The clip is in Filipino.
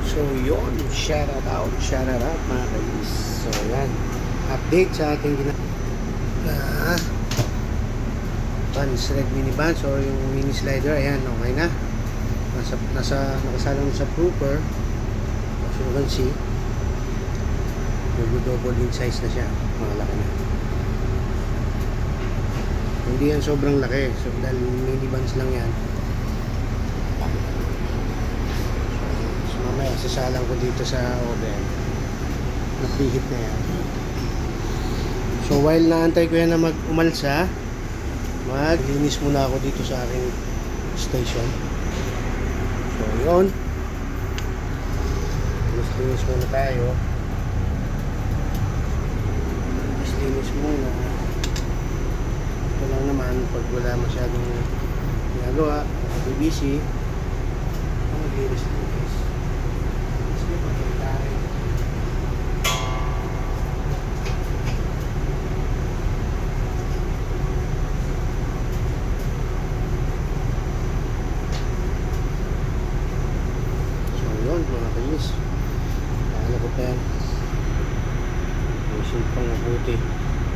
So yun, shout out mga kainis. So yan, update sa ating na Vans, red mini Vans or yung mini slider. Ayan, okay na. Nakasalang sa trooper. As you can see, double in size na siya. Malaki na. Hindi yan sobrang laki. So dahil mini Vans lang yan. So mamaya sasalang ko dito sa oven. Na-preheat na yan. So while naantay ko yan na umalsa, maglinis muna ako dito sa aking station. So yun, linis muna tayo. Linis muna. Ito lang naman pag wala masyadong ginagawa, busy, maglinis. Sige, pagkakitahin. Mga kainis, ano ko pa yan, ayusin pang mabuti.